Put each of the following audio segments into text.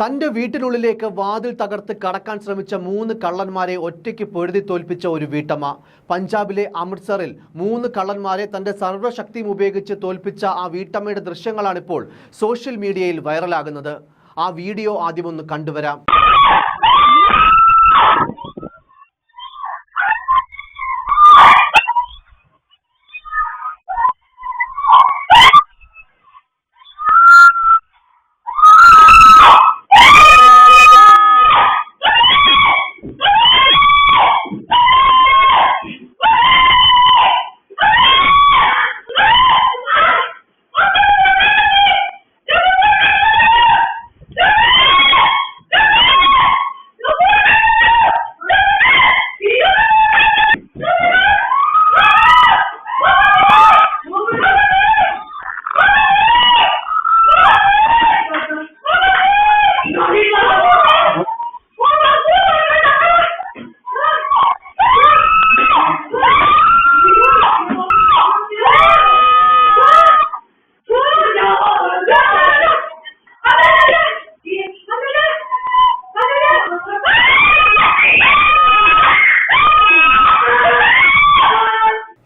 തന്റെ വീട്ടിനുള്ളിലേക്ക് വാതിൽ തകർത്ത് കടക്കാൻ ശ്രമിച്ച 3 കള്ളന്മാരെ ഒറ്റയ്ക്ക് പൊരുതി തോൽപ്പിച്ച ഒരു വീട്ടമ്മ. പഞ്ചാബിലെ അമൃത്സറിൽ 3 കള്ളന്മാരെ തന്റെ സർവ്വശക്തിയും ഉപയോഗിച്ച് തോൽപ്പിച്ച ആ വീട്ടമ്മയുടെ ദൃശ്യങ്ങളാണിപ്പോൾ സോഷ്യൽ മീഡിയയിൽ വൈറലാകുന്നത്. ആ വീഡിയോ ആദ്യമൊന്ന് കണ്ടുവരാം.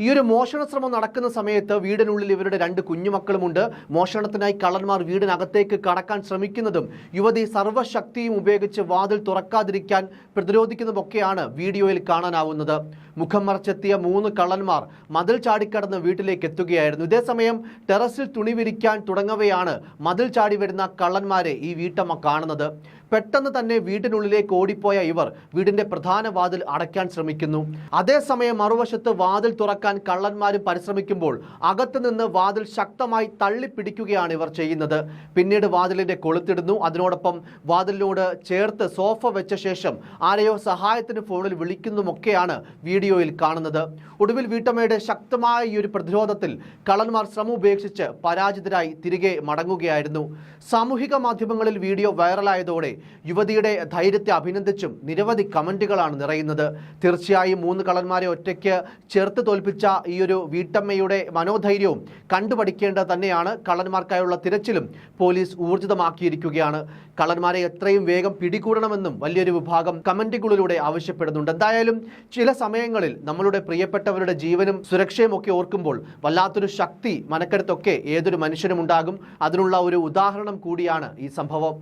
ഈ ഒരു മോഷണ ശ്രമം നടക്കുന്ന സമയത്ത് വീടിനുള്ളിൽ ഇവരുടെ 2 കുഞ്ഞുമക്കളുമുണ്ട്. മോഷണത്തിനായി കള്ളന്മാർ വീടിനകത്തേക്ക് കടക്കാൻ ശ്രമിക്കുന്നതും യുവതി സർവ്വശക്തിയും ഉപയോഗിച്ച് വാതിൽ തുറക്കാതിരിക്കാൻ പ്രതിരോധിക്കുന്നതൊക്കെയാണ് വീഡിയോയിൽ കാണാനാവുന്നത്. മുഖം മറച്ചെത്തിയ 3 കള്ളന്മാർ മതിൽ ചാടിക്കടന്ന് വീട്ടിലേക്ക് എത്തുകയായിരുന്നു. ഇതേസമയം ടെറസിൽ തുണി വിരിക്കാൻ തുടങ്ങവെയാണ് മതിൽ ചാടി വരുന്ന കള്ളന്മാരെ ഈ വീട്ടമ്മ കാണുന്നത്. പെട്ടെന്ന് തന്നെ വീട്ടിനുള്ളിലേക്ക് ഓടിപ്പോയ ഇവർ വീടിന്റെ പ്രധാന വാതിൽ അടയ്ക്കാൻ ശ്രമിക്കുന്നു. അതേസമയം മറുവശത്ത് വാതിൽ തുറക്കാൻ കള്ളന്മാരും പരിശ്രമിക്കുമ്പോൾ അകത്തുനിന്ന് വാതിൽ ശക്തമായി തള്ളിപ്പിടിക്കുകയാണ് ഇവർ ചെയ്യുന്നത്. പിന്നീട് വാതിലിന്റെ കൊളുത്തിടുന്നു. അതിനോടൊപ്പം വാതിലിനോട് ചേർത്ത് സോഫ വെച്ച ശേഷം ആരെയോ സഹായത്തിന് ഫോണിൽ വിളിക്കുന്നുമൊക്കെയാണ് വീഡിയോയിൽ കാണുന്നത്. ഒടുവിൽ വീട്ടമ്മയുടെ ശക്തമായ ഈ ഒരു പ്രതിരോധത്തിൽ കള്ളന്മാർ ശ്രമം ഉപേക്ഷിച്ച് പരാജിതരായി തിരികെ മടങ്ങുകയായിരുന്നു. സാമൂഹിക മാധ്യമങ്ങളിൽ വീഡിയോ വൈറലായതോടെ യുവതിയുടെ ധൈര്യത്തെ അഭിനന്ദിച്ചും നിരവധി കമന്റുകളാണ് നിറയുന്നത്. തീർച്ചയായും 3 കള്ളന്മാരെ ഒറ്റയ്ക്ക് ചേർത്ത് തോൽപ്പിച്ച ഈ ഒരു വീട്ടമ്മയുടെ മനോധൈര്യവും കണ്ടുപഠിക്കേണ്ടത് തന്നെയാണ്. കള്ളന്മാർക്കായുള്ള തിരച്ചിലും പോലീസ് ഊർജിതമാക്കിയിരിക്കുകയാണ്. കള്ളന്മാരെ എത്രയും വേഗം പിടികൂടണമെന്നും വലിയൊരു വിഭാഗം കമന്റുകളിലൂടെ ആവശ്യപ്പെടുന്നുണ്ട്. എന്തായാലും ചില സമയങ്ങളിൽ നമ്മളുടെ പ്രിയപ്പെട്ടവരുടെ ജീവനും സുരക്ഷയും ഒക്കെ ഓർക്കുമ്പോൾ വല്ലാത്തൊരു ശക്തി, മനക്കരുത്തൊക്കെ ഏതൊരു മനുഷ്യനും ഉണ്ടാകും. അതിനുള്ള ഒരു ഉദാഹരണം കൂടിയാണ് ഈ സംഭവം.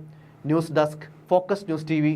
News desk, focus news TV.